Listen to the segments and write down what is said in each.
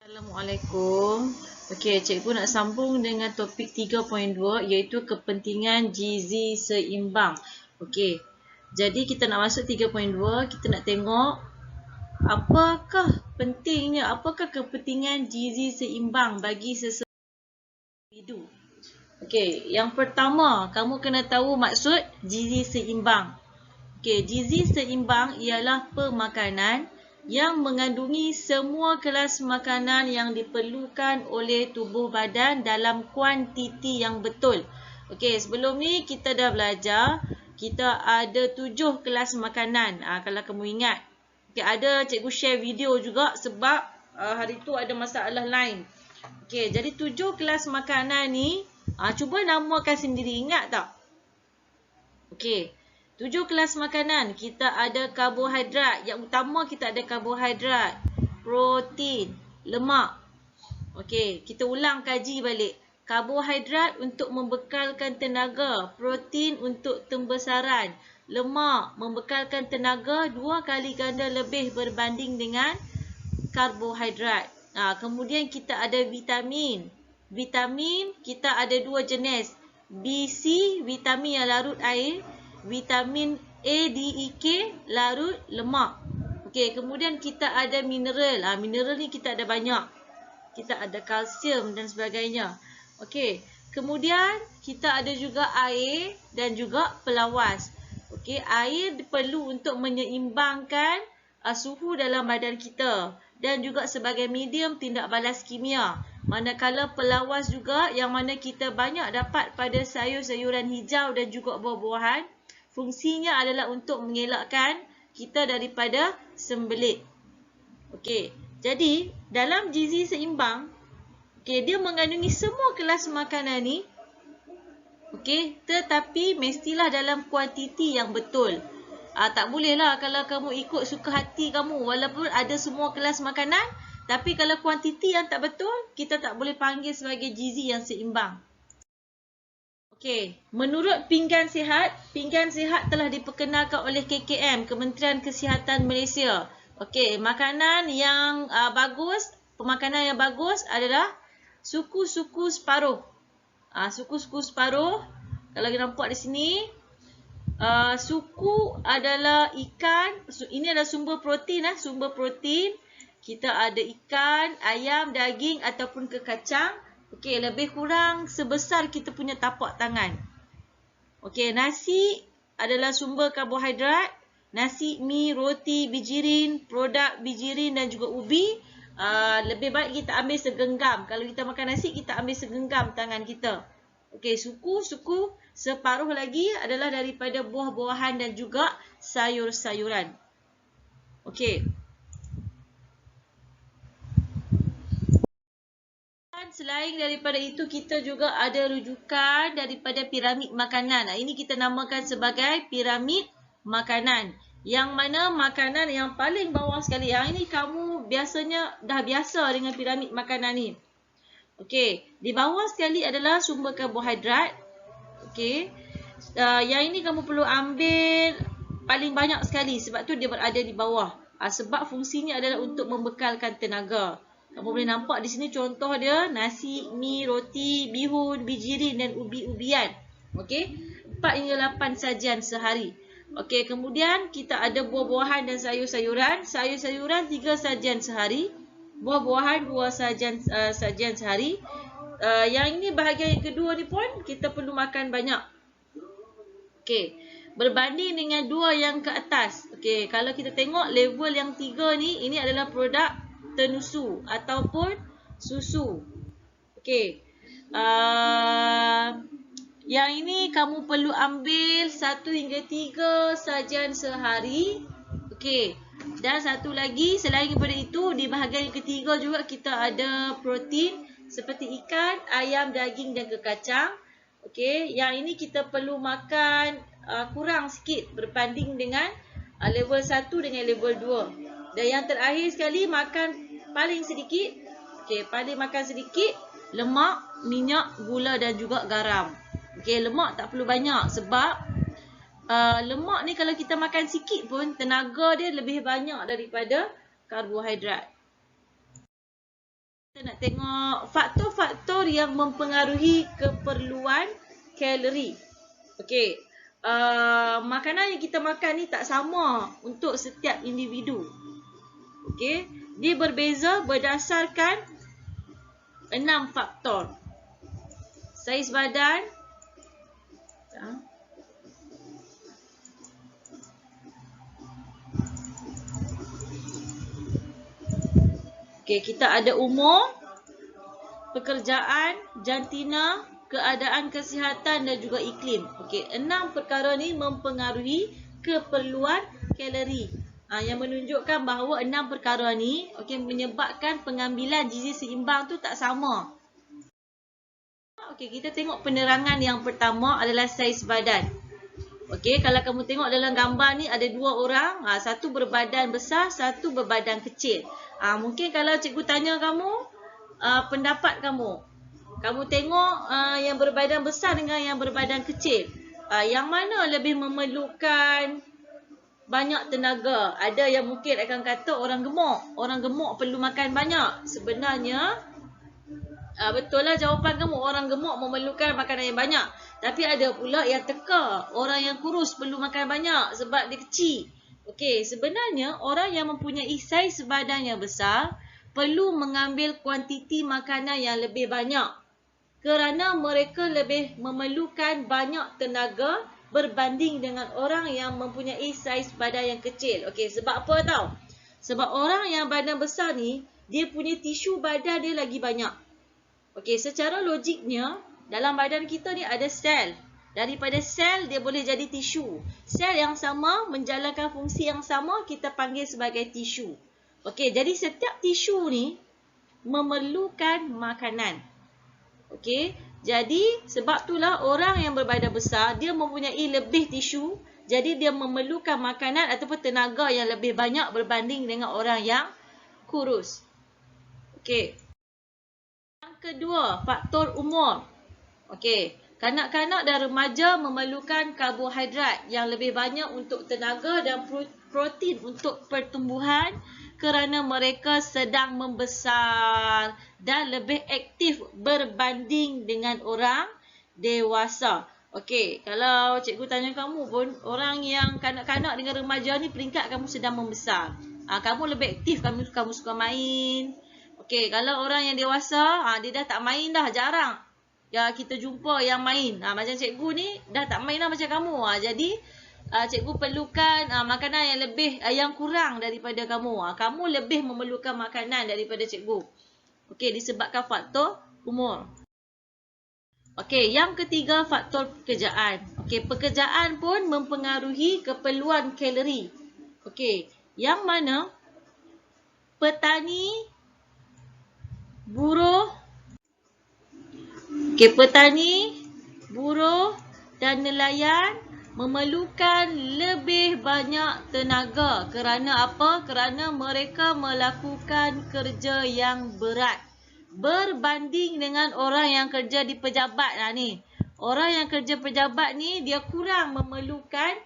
Assalamualaikum. Okey, cikgu nak sambung dengan topik 3.2 iaitu kepentingan gizi seimbang. Okey. Jadi kita nak masuk 3.2, kita nak tengok apakah pentingnya, apakah kepentingan gizi seimbang bagi seseorang individu. Okey, yang pertama, kamu kena tahu maksud gizi seimbang. Okey, gizi seimbang ialah pemakanan yang mengandungi semua kelas makanan yang diperlukan oleh tubuh badan dalam kuantiti yang betul. Okey, sebelum ni kita dah belajar, kita ada 7 kelas makanan. Kalau kamu ingat. Okey, ada cikgu share video juga sebab hari tu ada masalah lain. Okey, jadi 7 kelas makanan ni, cuba namakan sendiri, ingat tak? Okey. 7 kelas makanan, kita ada karbohidrat. Yang utama kita ada karbohidrat, protein, lemak. Okey, kita ulang kaji balik. Karbohidrat untuk membekalkan tenaga, protein untuk pembesaran, lemak membekalkan tenaga 2 kali ganda lebih berbanding dengan karbohidrat. Kemudian kita ada vitamin. Vitamin kita ada 2 jenis. BC, vitamin yang larut air. Vitamin A, D, E, K, larut lemak. Okey, kemudian kita ada mineral. Mineral ni kita ada banyak. Kita ada kalsium dan sebagainya. Okey, kemudian kita ada juga air dan juga pelawas. Okey, air perlu untuk menyeimbangkan suhu dalam badan kita dan juga sebagai medium tindak balas kimia. Manakala pelawas juga yang mana kita banyak dapat pada sayur-sayuran hijau dan juga buah-buahan. Fungsinya adalah untuk mengelakkan kita daripada sembelit. Okey, jadi dalam gizi seimbang, dia mengandungi semua kelas makanan ni. Okey, tetapi mestilah dalam kuantiti yang betul. Tak bolehlah kalau kamu ikut suka hati kamu walaupun ada semua kelas makanan, tapi kalau kuantiti yang tak betul, kita tak boleh panggil sebagai gizi yang seimbang. Okey, menurut pinggan sihat telah diperkenalkan oleh KKM, Kementerian Kesihatan Malaysia. Okey, makanan yang bagus, pemakanan yang bagus adalah suku-suku separuh. Suku-suku separuh, kalau kita nampak di sini, suku adalah ikan, ini adalah sumber protein. Sumber protein, kita ada ikan, ayam, daging ataupun ke kacang. Okey, lebih kurang sebesar kita punya tapak tangan. Okey, nasi adalah sumber karbohidrat. Nasi, mi, roti, bijirin, produk bijirin dan juga ubi. Lebih baik kita ambil segenggam. Kalau kita makan nasi, kita ambil segenggam tangan kita. Okey, suku separuh lagi adalah daripada buah-buahan dan juga sayur-sayuran. Okey. Selain daripada itu, kita juga ada rujukan daripada piramid makanan. Ini kita namakan sebagai piramid makanan. Yang mana makanan yang paling bawah sekali. Yang ini kamu biasanya dah biasa dengan piramid makanan ni. Okey, di bawah sekali adalah sumber karbohidrat. Okey. Yang ini kamu perlu ambil paling banyak sekali sebab tu dia berada di bawah. Sebab fungsinya adalah untuk membekalkan tenaga. Kamu boleh nampak di sini contoh dia, nasi, mi, roti, bihun, bijirin dan ubi-ubian. Okey, 4 hingga 8 sajian sehari. Okey, kemudian kita ada buah-buahan dan sayur-sayuran. Sayur-sayuran 3 sajian sehari. Buah-buahan 2 sajian sehari. Yang ini bahagian yang kedua ni pun kita perlu makan banyak. Okey, berbanding dengan 2 yang ke atas. Okey, kalau kita tengok level yang 3 ni, ini adalah produk tenusu ataupun susu. Okey. Yang ini kamu perlu ambil 1 hingga 3 sajian sehari. Okey. Dan satu lagi, selain daripada itu, di bahagian yang ketiga juga kita ada protein seperti ikan, ayam, daging dan ke kacang. Okey, yang ini kita perlu makan kurang sikit berbanding dengan level 1 dengan level 2. Dan yang terakhir sekali, makan paling sedikit. Okey, paling makan sedikit lemak, minyak, gula dan juga garam. Okey, lemak tak perlu banyak sebab lemak ni kalau kita makan sikit pun tenaga dia lebih banyak daripada karbohidrat. Kita nak tengok faktor-faktor yang mempengaruhi keperluan kalori. Okey. Makanan yang kita makan ni tak sama untuk setiap individu. Okey. Dia berbeza berdasarkan 6 faktor. Saiz badan. Okey, kita ada umur, pekerjaan, jantina, keadaan kesihatan dan juga iklim. Okey, 6 perkara ni mempengaruhi keperluan kalori. Yang menunjukkan bahawa 6 perkara ni menyebabkan pengambilan gizi seimbang tu tak sama. Okey, kita tengok penerangan yang pertama adalah saiz badan. Okey, kalau kamu tengok dalam gambar ni ada 2 orang, satu berbadan besar, satu berbadan kecil. Mungkin kalau cikgu tanya kamu, pendapat kamu. Kamu tengok yang berbadan besar dengan yang berbadan kecil. Yang mana lebih memerlukan banyak tenaga? Ada yang mungkin akan kata orang gemuk. Orang gemuk perlu makan banyak. Sebenarnya, betul lah jawapan kamu. Orang gemuk memerlukan makanan yang banyak. Tapi ada pula yang teka. Orang yang kurus perlu makan banyak sebab dia kecil. Okey, sebenarnya orang yang mempunyai saiz badan yang besar perlu mengambil kuantiti makanan yang lebih banyak kerana mereka lebih memerlukan banyak tenaga berbanding dengan orang yang mempunyai saiz badan yang kecil. Okey, sebab apa tahu? Sebab orang yang badan besar ni, dia punya tisu badan dia lagi banyak. Okey, secara logiknya, dalam badan kita ni ada sel. Daripada sel, dia boleh jadi tisu. Sel yang sama, menjalankan fungsi yang sama, kita panggil sebagai tisu. Okey, jadi setiap tisu ni memerlukan makanan. Okey, jadi sebab itulah orang yang berbadan besar, dia mempunyai lebih tisu. Jadi dia memerlukan makanan ataupun tenaga yang lebih banyak berbanding dengan orang yang kurus. Okey. Yang kedua, faktor umur. Okey. Kanak-kanak dan remaja memerlukan karbohidrat yang lebih banyak untuk tenaga dan protein untuk pertumbuhan kerana mereka sedang membesar dan lebih aktif berbanding dengan orang dewasa. Okey, kalau cikgu tanya kamu pun, orang yang kanak-kanak dengan remaja ni peringkat kamu sedang membesar. Kamu lebih aktif, kamu suka main. Okey, kalau orang yang dewasa, dia dah tak main dah, jarang. Ya, kita jumpa yang main. Macam cikgu ni dah tak main dah macam kamu. Jadi cikgu perlukan makanan yang lebih yang kurang daripada kamu. Kamu lebih memerlukan makanan daripada cikgu. Okey, disebabkan faktor umur. Okey, yang ketiga faktor pekerjaan. Okey, pekerjaan pun mempengaruhi keperluan kalori. Okey, yang mana petani, buruh, petani, buruh dan nelayan memerlukan lebih banyak tenaga. Kerana apa? Kerana mereka melakukan kerja yang berat. Berbanding dengan orang yang kerja di pejabat ni. Orang yang kerja pejabat ni, dia kurang memerlukan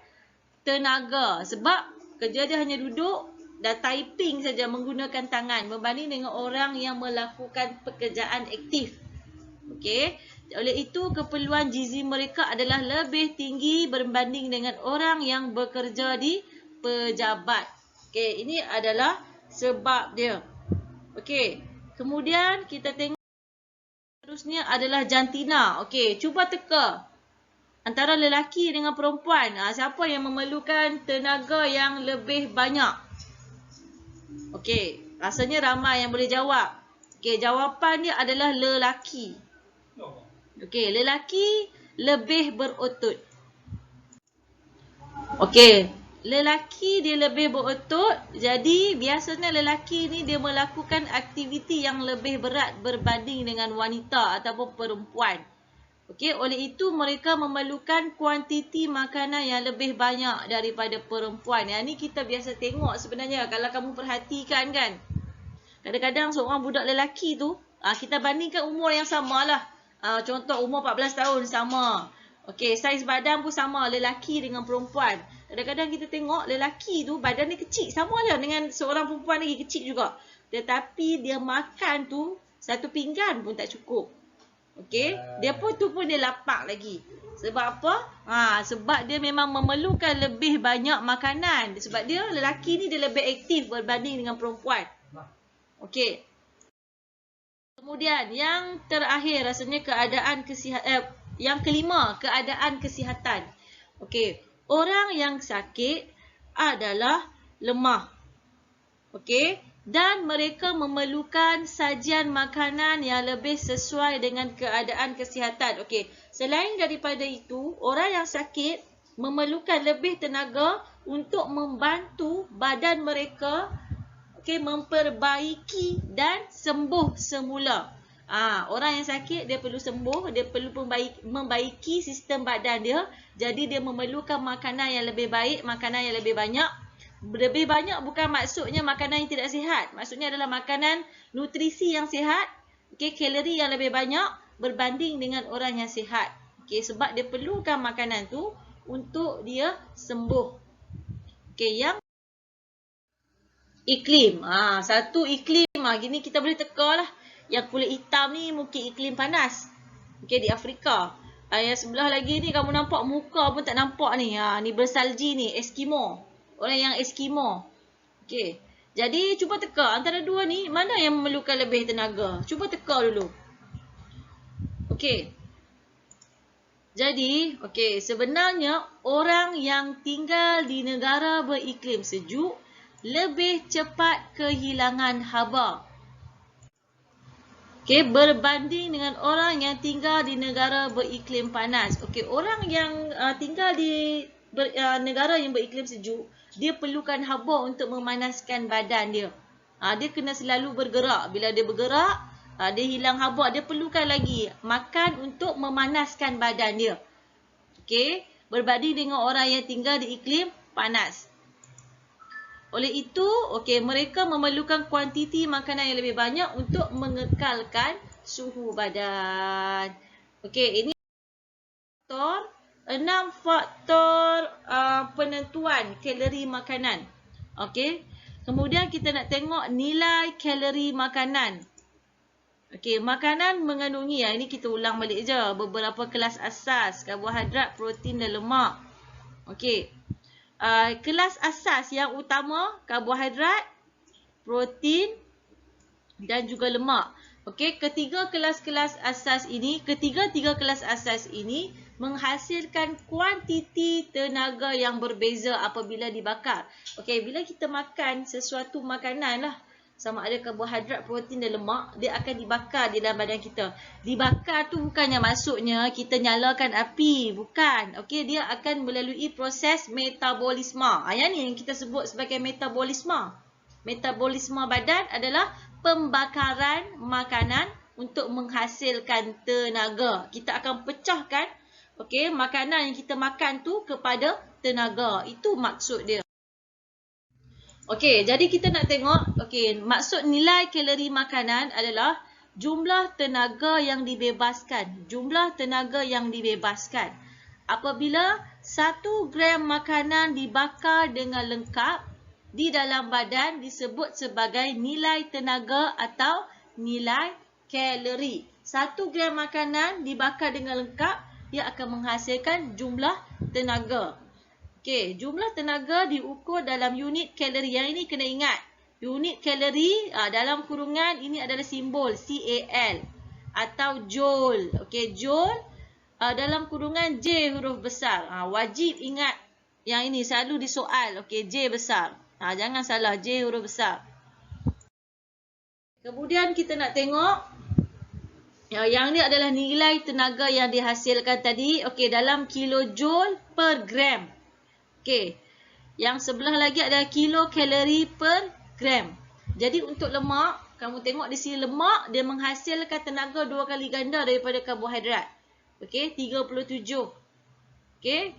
tenaga. Sebab kerja dia hanya duduk dan typing saja menggunakan tangan. Berbanding dengan orang yang melakukan pekerjaan aktif. Okey, oleh itu keperluan gizi mereka adalah lebih tinggi berbanding dengan orang yang bekerja di pejabat. Okey, ini adalah sebab dia. Okey, kemudian kita tengok seterusnya adalah jantina. Okey, cuba teka antara lelaki dengan perempuan. Siapa yang memerlukan tenaga yang lebih banyak? Okey, rasanya ramai yang boleh jawab. Okey, jawapan dia adalah lelaki. Okey, lelaki lebih berotot. Okey, lelaki dia lebih berotot. Jadi, biasanya lelaki ni dia melakukan aktiviti yang lebih berat berbanding dengan wanita ataupun perempuan. Okey, oleh itu mereka memerlukan kuantiti makanan yang lebih banyak daripada perempuan. Yang ni kita biasa tengok sebenarnya kalau kamu perhatikan kan. Kadang-kadang seorang budak lelaki tu, kita bandingkan umur yang sama lah. Contoh umur 14 tahun sama. Okey, saiz badan pun sama lelaki dengan perempuan. Kadang-kadang kita tengok lelaki tu badan dia kecil. Sama lah dengan seorang perempuan lagi kecil juga. Tetapi dia makan tu 1 pinggan pun tak cukup. Okey, dia pun dia lapar lagi. Sebab apa? Sebab dia memang memerlukan lebih banyak makanan. Sebab dia lelaki ni dia lebih aktif berbanding dengan perempuan. Okey. Kemudian yang terakhir rasanya keadaan kesihatan, yang kelima, keadaan kesihatan. Okey, orang yang sakit adalah lemah. Okey, dan mereka memerlukan sajian makanan yang lebih sesuai dengan keadaan kesihatan. Okey, selain daripada itu, orang yang sakit memerlukan lebih tenaga untuk membantu badan mereka memperbaiki dan sembuh semula. Orang yang sakit dia perlu sembuh, dia perlu membaiki sistem badan dia. Jadi dia memerlukan makanan yang lebih baik, makanan yang lebih banyak. Lebih banyak bukan maksudnya makanan yang tidak sihat. Maksudnya adalah makanan nutrisi yang sihat, kalori yang lebih banyak berbanding dengan orang yang sihat. Sebab dia perlukan makanan tu untuk dia sembuh. Yang iklim. Satu iklim. Gini kita boleh teka lah. Yang kulit hitam ni mungkin iklim panas. Di Afrika. Yang sebelah lagi ni kamu nampak muka pun tak nampak ni. Ni bersalji ni. Eskimo. Orang yang Eskimo. Jadi cuba teka. Antara dua ni mana yang memerlukan lebih tenaga? Cuba teka dulu. Jadi, sebenarnya orang yang tinggal di negara beriklim sejuk lebih cepat kehilangan haba. Berbanding dengan orang yang tinggal di negara beriklim panas. Orang yang tinggal di negara yang beriklim sejuk, dia perlukan haba untuk memanaskan badan dia. Dia kena selalu bergerak. Bila dia bergerak, dia hilang haba. Dia perlukan lagi makan untuk memanaskan badan dia. Berbanding dengan orang yang tinggal di iklim panas. Oleh itu, mereka memerlukan kuantiti makanan yang lebih banyak untuk mengekalkan suhu badan. Ini 6 faktor penentuan kalori makanan. Kemudian kita nak tengok nilai kalori makanan. Makanan mengandungi, ini kita ulang balik je, beberapa kelas asas, karbohidrat, protein dan lemak. Kelas asas yang utama, karbohidrat, protein dan juga lemak. Ketiga kelas asas ini menghasilkan kuantiti tenaga yang berbeza apabila dibakar. Bila kita makan sesuatu makanan lah, sama ada karbohidrat, protein dan lemak, dia akan dibakar di dalam badan kita. Dibakar tu bukannya maksudnya kita nyalakan api, bukan. Dia akan melalui proses metabolisme. Yang ni yang kita sebut sebagai metabolisme. Metabolisme badan adalah pembakaran makanan untuk menghasilkan tenaga. Kita akan pecahkan makanan yang kita makan tu kepada tenaga. Itu maksud dia. Jadi kita nak tengok, maksud nilai kalori makanan adalah jumlah tenaga yang dibebaskan. Jumlah tenaga yang dibebaskan. Apabila 1 gram makanan dibakar dengan lengkap di dalam badan disebut sebagai nilai tenaga atau nilai kalori. 1 gram makanan dibakar dengan lengkap, dia akan menghasilkan jumlah tenaga. Jumlah tenaga diukur dalam unit kalori. Yang ini kena ingat. Unit kalori dalam kurungan ini adalah simbol CAL atau joule. Joule dalam kurungan J huruf besar. Wajib ingat yang ini, selalu disoal. J besar. Jangan salah, J huruf besar. Kemudian kita nak tengok yang ni adalah nilai tenaga yang dihasilkan tadi. Dalam kilojoule per gram. Yang sebelah lagi adalah kilokalori per gram. Jadi untuk lemak, kamu tengok di sini lemak dia menghasilkan tenaga 2 kali ganda daripada karbohidrat. 37.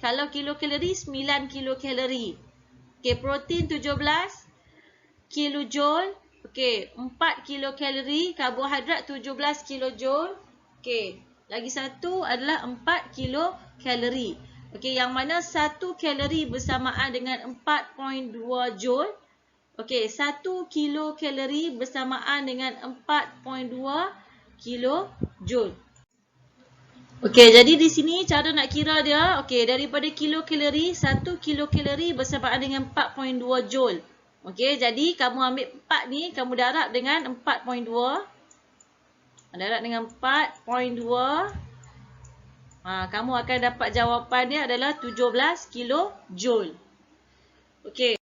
Kalau kilokalori 9 kilokalori. Protein 17 kilojoule. 4 kilokalori, karbohidrat 17 kilojoule. Lagi satu adalah 4 kilokalori. Yang mana 1 kalori bersamaan dengan 4.2 joule. Okey, 1 kilokalori bersamaan dengan 4.2 kilojoule. Okey, jadi di sini cara nak kira dia, okey, daripada kilokalori, 1 kilokalori bersamaan dengan 4.2 joule. Okey, jadi kamu ambil 4 ni, kamu darab dengan 4.2. Darab dengan 4.2. Kamu akan dapat jawapan dia adalah 17 kilojoule. Okey.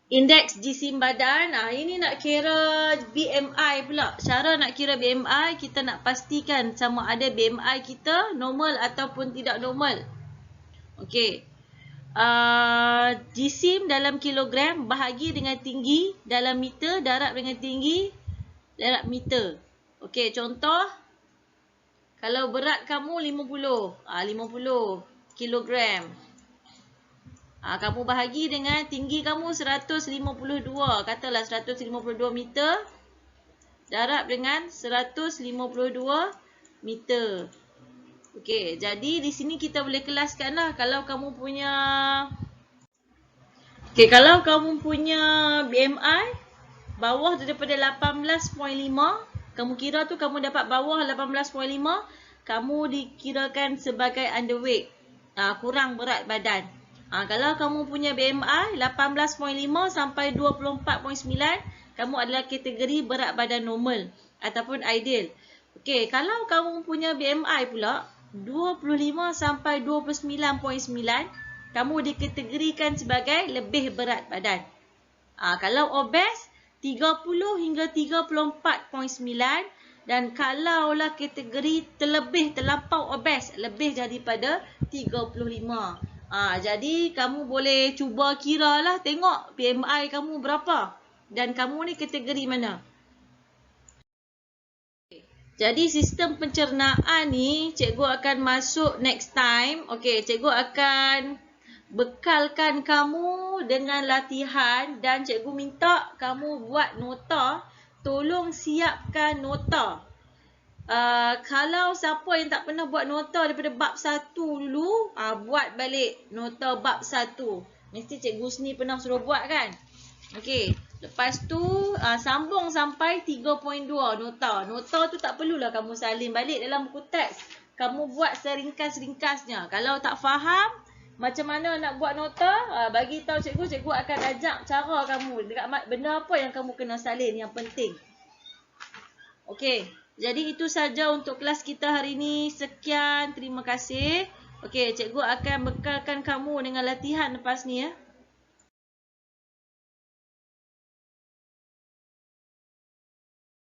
Indeks jisim badan. Ini nak kira BMI pula. Cara nak kira BMI, kita nak pastikan sama ada BMI kita normal ataupun tidak normal. Okey. Jisim dalam kilogram bahagi dengan tinggi dalam meter darab dengan tinggi dalam meter. Okey, contoh. Kalau berat kamu 50 kilogram. Kamu bahagi dengan tinggi kamu 152. Katalah 152 meter. Darab dengan 152 meter. Okey, jadi di sini kita boleh kelaskan lah. Kalau kamu punya BMI bawah daripada 18.5, kamu kira tu kamu dapat bawah 18.5, kamu dikirakan sebagai underweight. Kurang berat badan. Kalau kamu punya BMI 18.5 sampai 24.9, kamu adalah kategori berat badan normal ataupun ideal. Okey, kalau kamu punya BMI pula 25 sampai 29.9, kamu dikategorikan sebagai lebih berat badan. Kalau obes 30 hingga 34.9, dan kalaulah kategori terlampau obes lebih daripada 35. Jadi kamu boleh cuba kira lah, tengok BMI kamu berapa dan kamu ni kategori mana. Jadi sistem pencernaan ni cikgu akan masuk next time. Okey, cikgu akan bekalkan kamu dengan latihan dan cikgu minta kamu buat nota. Tolong siapkan nota. Kalau siapa yang tak pernah buat nota daripada bab 1 dulu, buat balik nota bab 1. Mesti cikgu Husni pernah suruh buat kan? Okey, lepas tu sambung sampai 3.2 nota. Nota tu tak perlulah kamu salin balik dalam buku teks. Kamu buat seringkas-ringkasnya. Kalau tak faham macam mana nak buat nota, bagi tahu cikgu, cikgu akan ajak cara kamu dekat benda apa yang kamu kena salin yang penting. Okey. Jadi itu saja untuk kelas kita hari ini. Sekian, terima kasih. Okey, cikgu akan bekalkan kamu dengan latihan lepas ni ya.